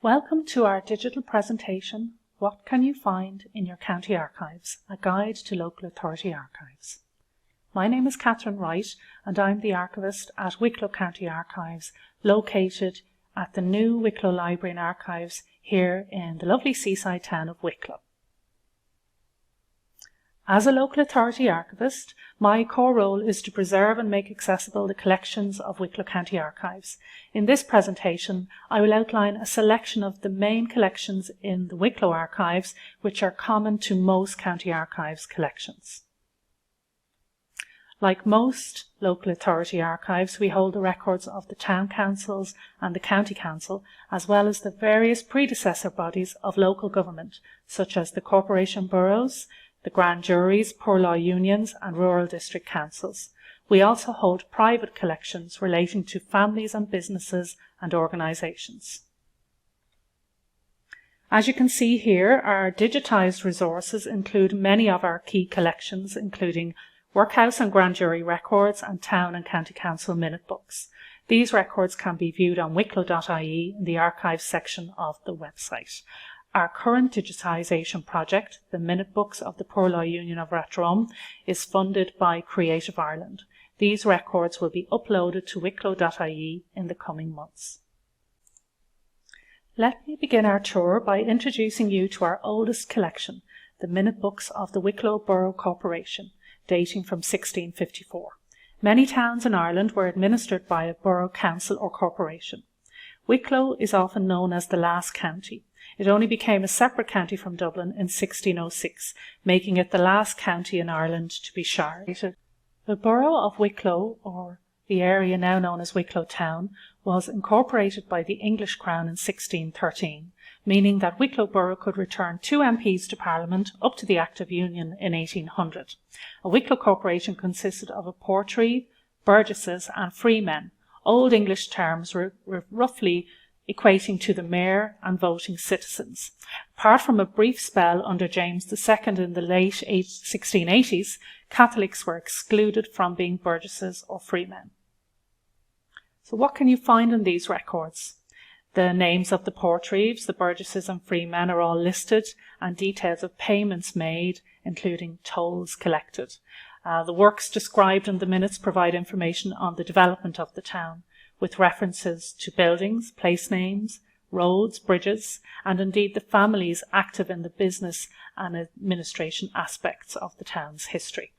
Welcome to our digital presentation, What Can You Find in Your County Archives? A Guide to Local Authority Archives. My name is Catherine Wright and I'm the archivist at Wicklow County Archives, located at the new Wicklow Library and Archives here in the lovely seaside town of Wicklow. As a local authority archivist, my core role is to preserve and make accessible the collections of Wicklow County Archives. In this presentation, I will outline a selection of the main collections in the Wicklow Archives, which are common to most county archives collections. Like most local authority archives, we hold the records of the town councils and the county council, as well as the various predecessor bodies of local government, such as the corporation boroughs, the grand juries, poor law unions and rural district councils. We also hold private collections relating to families and businesses and organisations. As you can see here, our digitised resources include many of our key collections, including workhouse and grand jury records and town and county council minute books. These records can be viewed on wicklow.ie in the archives section of the website. Our current digitisation project, the Minute Books of the Poor Law Union of Rathdrum, is funded by Creative Ireland. These records will be uploaded to wicklow.ie in the coming months. Let me begin our tour by introducing you to our oldest collection, the Minute Books of the Wicklow Borough Corporation, dating from 1654. Many towns in Ireland were administered by a borough council or corporation. Wicklow is often known as the last county. It only became a separate county from Dublin in 1606, making it the last county in Ireland to be sharded. The borough of Wicklow, or the area now known as Wicklow Town, was incorporated by the English Crown in 1613, meaning that Wicklow Borough could return 2 MPs to Parliament up to the Act of Union in 1800. A Wicklow corporation consisted of a portreeve, burgesses and freemen, Old English terms roughly equating to the mayor and voting citizens. Apart from a brief spell under James II in the late 1680s, Catholics were excluded from being burgesses or freemen. So what can you find in these records? The names of the portreeves, the burgesses and freemen are all listed, and details of payments made, including tolls collected. The works described in the minutes provide information on the development of the town, with references to buildings, place names, roads, bridges, and indeed the families active in the business and administration aspects of the town's history.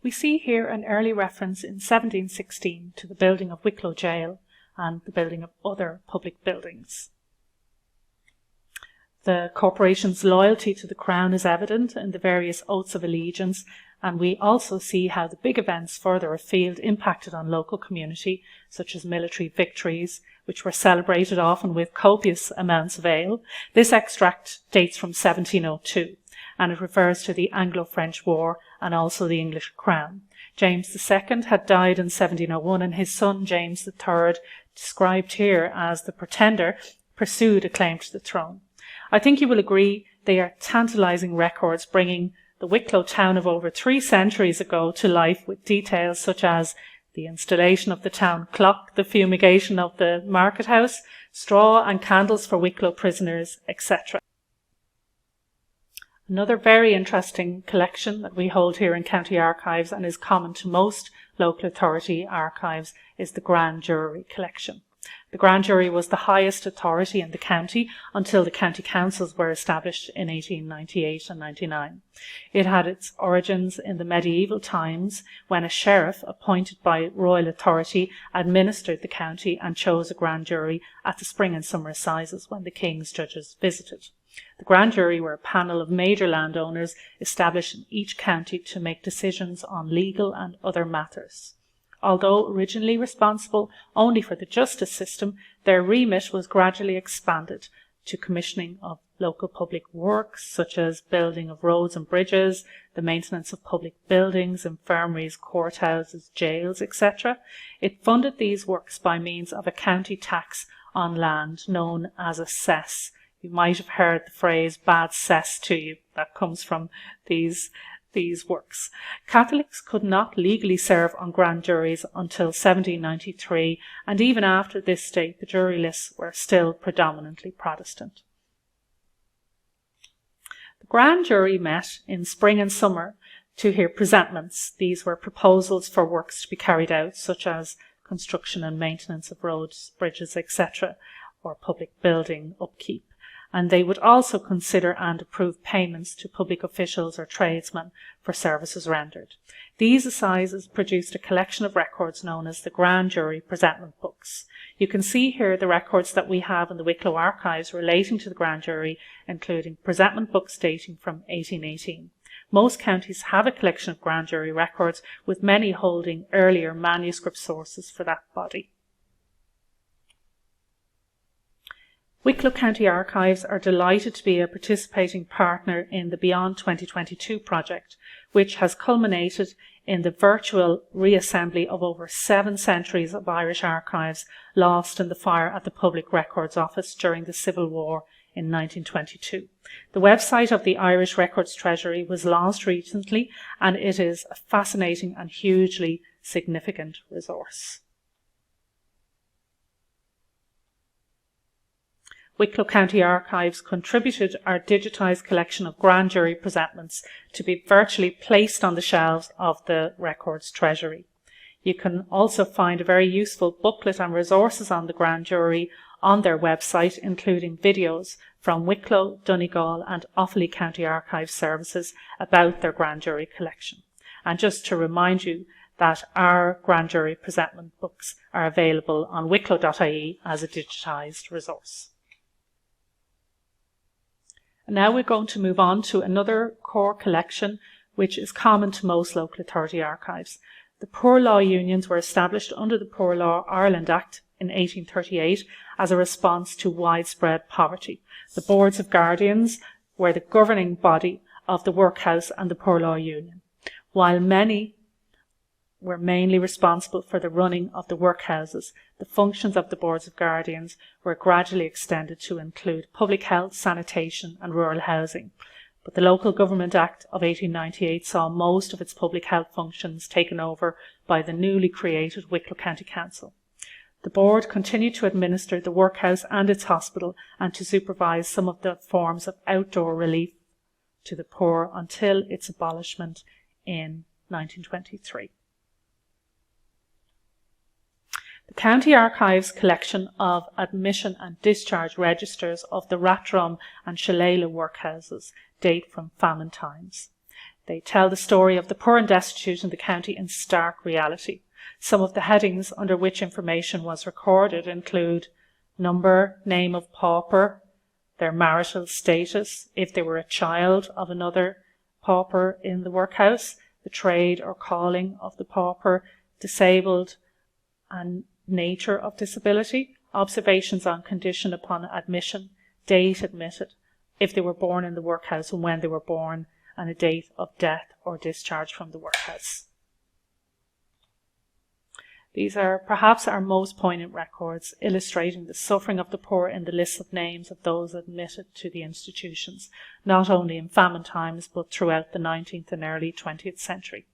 We see here an early reference in 1716 to the building of Wicklow Jail and the building of other public buildings. The corporation's loyalty to the Crown is evident in the various oaths of allegiance, and we also see how the big events further afield impacted on local community, such as military victories, which were celebrated often with copious amounts of ale. This extract dates from 1702, and it refers to the Anglo-French War and also the English Crown. James II had died in 1701, and his son James III, described here as the Pretender, pursued a claim to the throne. I think you will agree they are tantalising records, bringing the Wicklow town of over 3 centuries ago to life with details such as the installation of the town clock, the fumigation of the market house, straw and candles for Wicklow prisoners, etc. Another very interesting collection that we hold here in County Archives and is common to most local authority archives is the Grand Jury collection. The Grand Jury was the highest authority in the county until the county councils were established in 1898 and 99. It had its origins in the medieval times when a sheriff appointed by royal authority administered the county and chose a grand jury at the spring and summer assizes when the king's judges visited. The grand jury were a panel of major landowners established in each county to make decisions on legal and other matters. Although originally responsible only for the justice system, their remit was gradually expanded to commissioning of local public works, such as building of roads and bridges, the maintenance of public buildings, infirmaries, courthouses, jails, etc. It funded these works by means of a county tax on land known as a cess. You might have heard the phrase "bad cess to you." That comes from these these works. Catholics could not legally serve on grand juries until 1793, and even after this date, the jury lists were still predominantly Protestant. The grand jury met in spring and summer to hear presentments. These were proposals for works to be carried out, such as construction and maintenance of roads, bridges, etc., or public building upkeep. And they would also consider and approve payments to public officials or tradesmen for services rendered. These assizes produced a collection of records known as the Grand Jury Presentment Books. You can see here the records that we have in the Wicklow Archives relating to the Grand Jury, including presentment books dating from 1818. Most counties have a collection of grand jury records, with many holding earlier manuscript sources for that body. Wicklow County Archives are delighted to be a participating partner in the Beyond 2022 project, which has culminated in the virtual reassembly of over 7 centuries of Irish archives lost in the fire at the Public Records Office during the Civil War in 1922. The website of the Irish Records Treasury was launched recently, and it is a fascinating and hugely significant resource. Wicklow County Archives contributed our digitised collection of grand jury presentments to be virtually placed on the shelves of the Records Treasury. You can also find a very useful booklet and resources on the grand jury on their website, including videos from Wicklow, Donegal and Offaly County Archives Services about their grand jury collection. And just to remind you that our grand jury presentment books are available on wicklow.ie as a digitised resource. And now we're going to move on to another core collection which is common to most local authority archives. The Poor Law Unions were established under the Poor Law Ireland Act in 1838 as a response to widespread poverty. The Boards of Guardians were the governing body of the Workhouse and the Poor Law Union. While many were mainly responsible for the running of the workhouses, the functions of the Boards of Guardians were gradually extended to include public health, sanitation and rural housing. But the Local Government Act of 1898 saw most of its public health functions taken over by the newly created Wicklow County Council. The board continued to administer the workhouse and its hospital and to supervise some of the forms of outdoor relief to the poor until its abolishment in 1923. The County Archives collection of admission and discharge registers of the Rathdrum and Shillelagh workhouses date from famine times. They tell the story of the poor and destitute in the county in stark reality. Some of the headings under which information was recorded include number, name of pauper, their marital status, if they were a child of another pauper in the workhouse, the trade or calling of the pauper, disabled and nature of disability, observations on condition upon admission, date admitted, if they were born in the workhouse and when they were born, and a date of death or discharge from the workhouse. These are perhaps our most poignant records, illustrating the suffering of the poor in the lists of names of those admitted to the institutions, not only in famine times but throughout the 19th and early 20th century.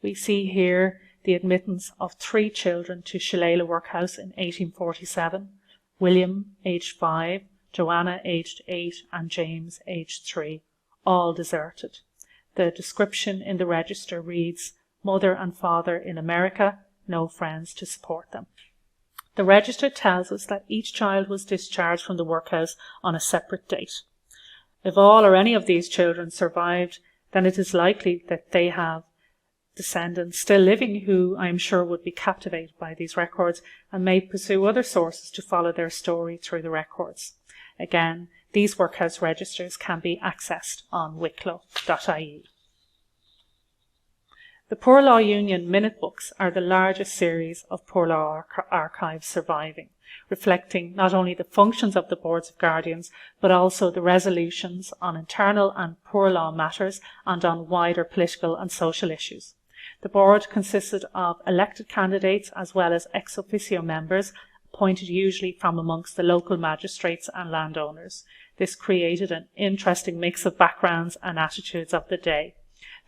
We see here the admittance of 3 children to Shillelagh Workhouse in 1847, William, aged 5, Joanna, aged 8, and James, aged 3, all deserted. The description in the register reads, mother and father in America, no friends to support them. The register tells us that each child was discharged from the workhouse on a separate date. If all or any of these children survived, then it is likely that they have descendants still living who I am sure would be captivated by these records and may pursue other sources to follow their story through the records. Again, these workhouse registers can be accessed on wicklow.ie. The Poor Law Union Minute Books are the largest series of Poor Law archives surviving, reflecting not only the functions of the Boards of Guardians, but also the resolutions on internal and poor law matters and on wider political and social issues. The board consisted of elected candidates as well as ex officio members, appointed usually from amongst the local magistrates and landowners. This created an interesting mix of backgrounds and attitudes of the day.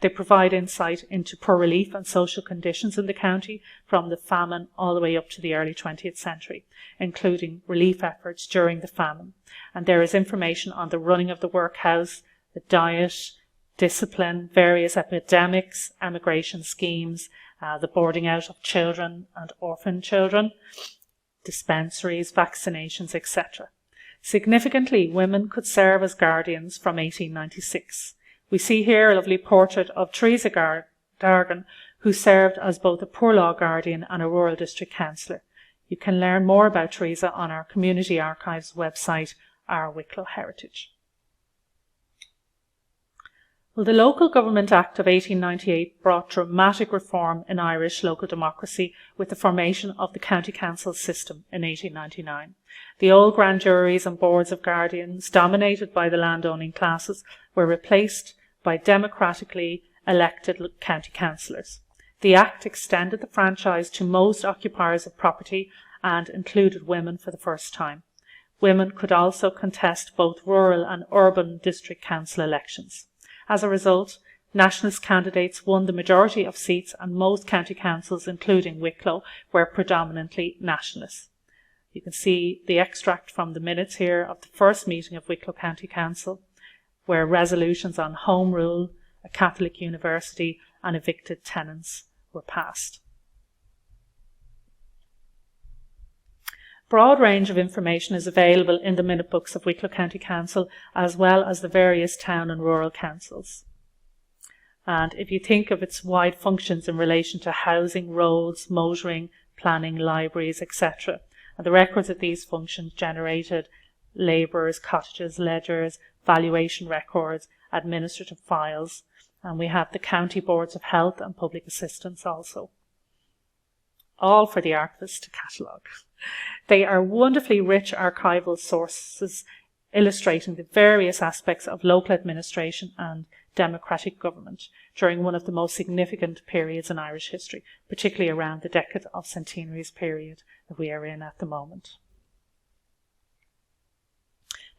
They provide insight into poor relief and social conditions in the county from the famine all the way up to the early 20th century, including relief efforts during the famine. And there is information on the running of the workhouse, the diet, discipline, various epidemics, emigration schemes, the boarding out of children and orphan children, dispensaries, vaccinations, etc. Significantly, women could serve as guardians from 1896. We see here a lovely portrait of Teresa Dargan, who served as both a poor law guardian and a rural district councillor. You can learn more about Teresa on our Community Archives website, Our Wicklow Heritage. Well, the Local Government Act of 1898 brought dramatic reform in Irish local democracy with the formation of the County Council system in 1899. The old grand juries and boards of guardians, dominated by the landowning classes, were replaced by democratically elected county councillors. The Act extended the franchise to most occupiers of property and included women for the first time. Women could also contest both rural and urban district council elections. As a result, nationalist candidates won the majority of seats, and most county councils, including Wicklow, were predominantly nationalists. You can see the extract from the minutes here of the first meeting of Wicklow County Council, where resolutions on Home Rule, a Catholic university, and evicted tenants were passed. Broad range of information is available in the minute books of Wicklow County Council, as well as the various town and rural councils. And if you think of its wide functions in relation to housing, roads, motoring, planning, libraries, etc., and the records of these functions generated labourers, cottages, ledgers, valuation records, administrative files, and we have the county boards of health and public assistance also. All for the archivist to catalogue. They are wonderfully rich archival sources illustrating the various aspects of local administration and democratic government during one of the most significant periods in Irish history, particularly around the decade of centenaries period that we are in at the moment.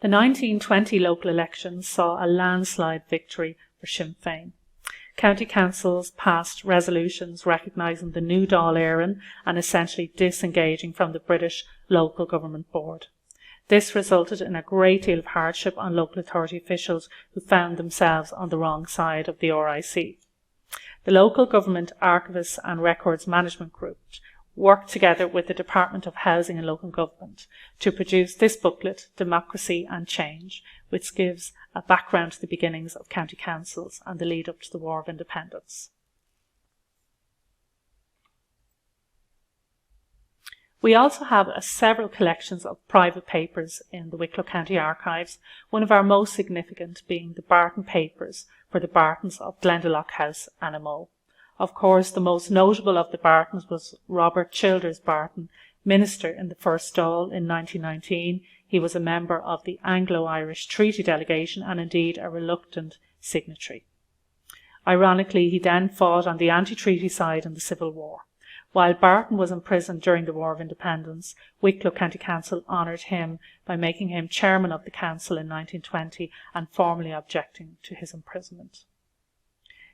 The 1920 local elections saw a landslide victory for Sinn Féin. County councils passed resolutions recognising the new Dáil Éireann and essentially disengaging from the British Local Government Board. This resulted in a great deal of hardship on local authority officials who found themselves on the wrong side of the RIC. The Local Government Archivists and Records Management Group worked together with the Department of Housing and Local Government to produce this booklet, Democracy and Change, which gives a background to the beginnings of county councils and the lead up to the War of Independence. We also have several collections of private papers in the Wicklow County Archives, one of our most significant being the Barton Papers for the Bartons of Glendalough House, Animo. Of course, the most notable of the Bartons was Robert Childers Barton, minister in the First Dáil in 1919. He was a member of the Anglo-Irish Treaty Delegation and indeed a reluctant signatory. Ironically, he then fought on the anti-treaty side in the Civil War. While Barton was imprisoned during the War of Independence, Wicklow County Council honoured him by making him chairman of the council in 1920 and formally objecting to his imprisonment.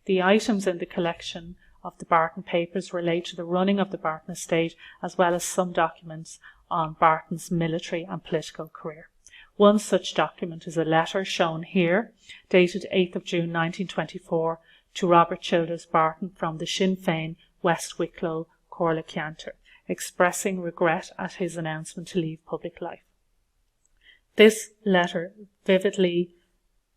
The items in the collection of the Barton Papers relate to the running of the Barton estate, as well as some documents on Barton's military and political career. One such document is a letter shown here, dated 8th of June 1924, to Robert Childers Barton from the Sinn Féin West Wicklow Corla Cianter, expressing regret at his announcement to leave public life. This letter vividly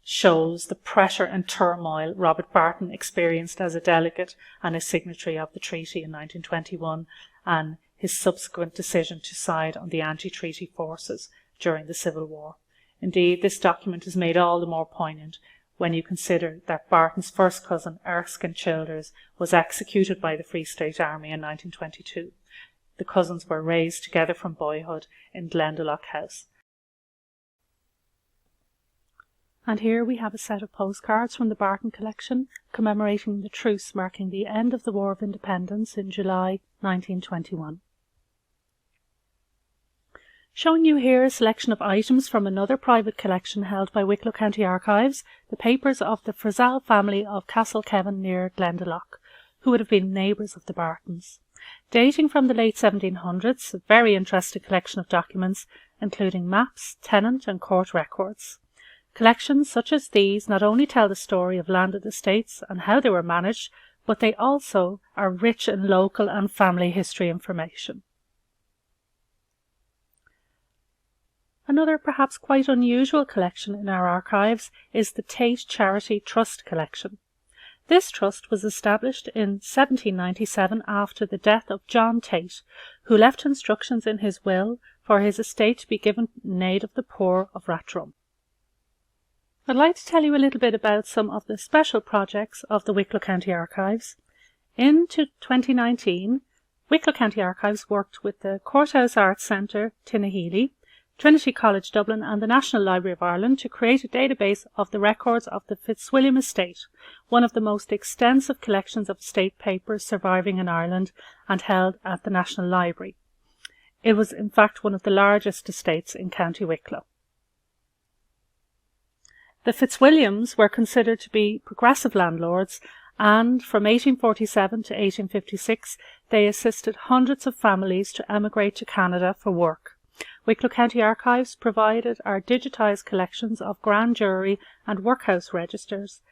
shows the pressure and turmoil Robert Barton experienced as a delegate and a signatory of the treaty in 1921, and his subsequent decision to side on the anti-treaty forces during the Civil War. Indeed, this document is made all the more poignant when you consider that Barton's first cousin, Erskine Childers, was executed by the Free State Army in 1922. The cousins were raised together from boyhood in Glendalough House. And here we have a set of postcards from the Barton collection commemorating the truce marking the end of the War of Independence in July 1921. Showing you here a selection of items from another private collection held by Wicklow County Archives, the papers of the Frizzell family of Castlekevin near Glendalough, who would have been neighbours of the Bartons. Dating from the late 1700s, a very interesting collection of documents, including maps, tenant and court records. Collections such as these not only tell the story of landed estates and how they were managed, but they also are rich in local and family history information. Another perhaps quite unusual collection in our archives is the Tate Charity Trust collection. This trust was established in 1797 after the death of John Tate, who left instructions in his will for his estate to be given in aid of the poor of Rathdrum. I'd like to tell you a little bit about some of the special projects of the Wicklow County Archives. In 2019, Wicklow County Archives worked with the Courthouse Arts Centre, Tinnahealy, Trinity College Dublin and the National Library of Ireland to create a database of the records of the Fitzwilliam estate, one of the most extensive collections of estate papers surviving in Ireland and held at the National Library. It was in fact one of the largest estates in County Wicklow. The Fitzwilliams were considered to be progressive landlords, and from 1847 to 1856 they assisted hundreds of families to emigrate to Canada for work. Wicklow County Archives provided our digitised collections of grand jury and workhouse registers,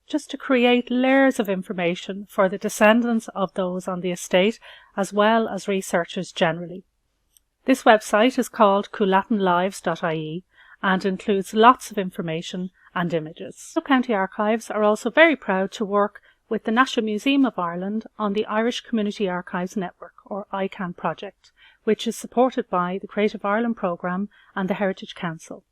just to create layers of information for the descendants of those on the estate, as well as researchers generally. This website is called coolatinlives.ie and includes lots of information and images. Wicklow County Archives are also very proud to work with the National Museum of Ireland on the Irish Community Archives Network, or ICAN project, which is supported by the Creative Ireland programme and the Heritage Council.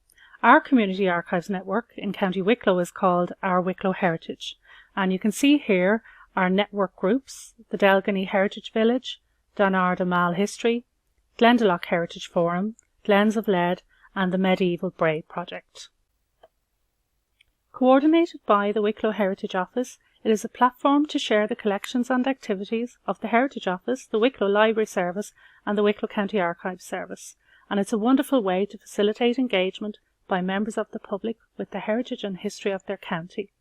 Our Community Archives Network in County Wicklow is called Our Wicklow Heritage, and you can see here our network groups: the Delgany Heritage Village, Donard Mal History, Glendalough Heritage Forum, Glens of Lead and the Medieval Bray Project. Coordinated by the Wicklow Heritage Office, it is a platform to share the collections and activities of the Heritage Office, the Wicklow Library Service and the Wicklow County Archives Service, and it's a wonderful way to facilitate engagement by members of the public with the heritage and history of their county,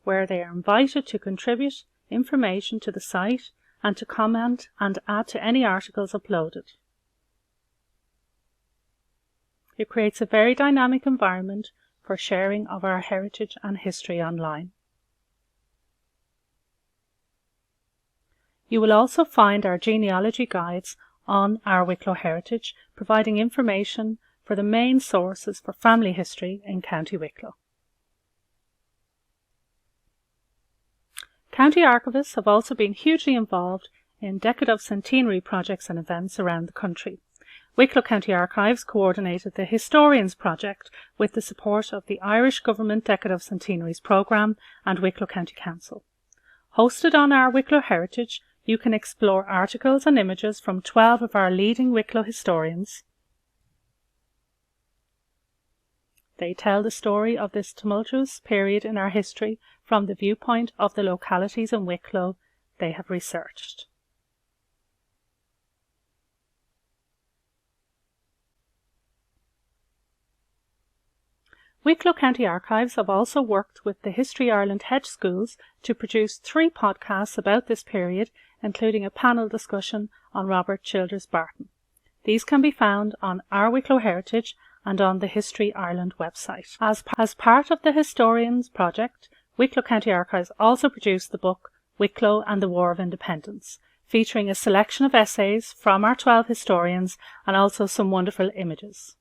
where they are invited to contribute information to the site and to comment and add to any articles uploaded. It creates a very dynamic environment for sharing of our heritage and history online. You will also find our genealogy guides on Our Wicklow Heritage, providing information for the main sources for family history in County Wicklow. County archivists have also been hugely involved in decade of centenary projects and events around the country. Wicklow County Archives coordinated the Historians Project with the support of the Irish Government Decade of Centenaries programme and Wicklow County Council. Hosted on Our Wicklow Heritage, you can explore articles and images from 12 of our leading Wicklow historians. They tell the story of this tumultuous period in our history from the viewpoint of the localities in Wicklow they have researched. Wicklow County Archives have also worked with the History Ireland Hedge Schools to produce 3 podcasts about this period, including a panel discussion on Robert Childers Barton. These can be found on Our Wicklow Heritage and on the History Ireland website. As part of the Historians Project, Wicklow County Archives also produced the book Wicklow and the War of Independence, featuring a selection of essays from our 12 historians and also some wonderful images.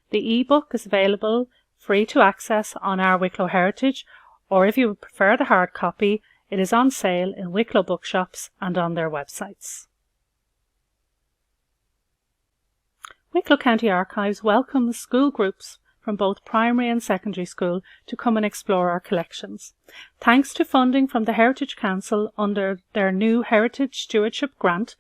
The e-book is available free to access on Our Wicklow Heritage, or if you would prefer the hard copy, it is on sale in Wicklow bookshops and on their websites. Wicklow County Archives welcomes school groups from both primary and secondary school to come and explore our collections. Thanks to funding from the Heritage Council under their new Heritage Stewardship Grant,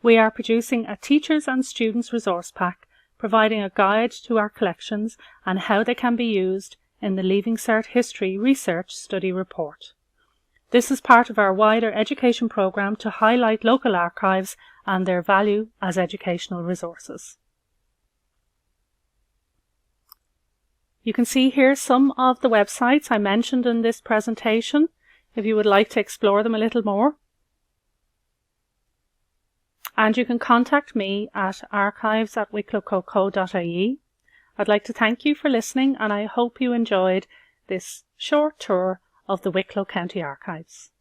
we are producing a Teachers and Students Resource Pack, providing a guide to our collections and how they can be used in the Leaving Cert History Research Study Report. This is part of our wider education programme to highlight local archives and their value as educational resources. You can see here some of the websites I mentioned in this presentation if you would like to explore them a little more. And you can contact me at archives@wicklow.co.ie. I'd like to thank you for listening, and I hope you enjoyed this short tour of the Wicklow County Archives.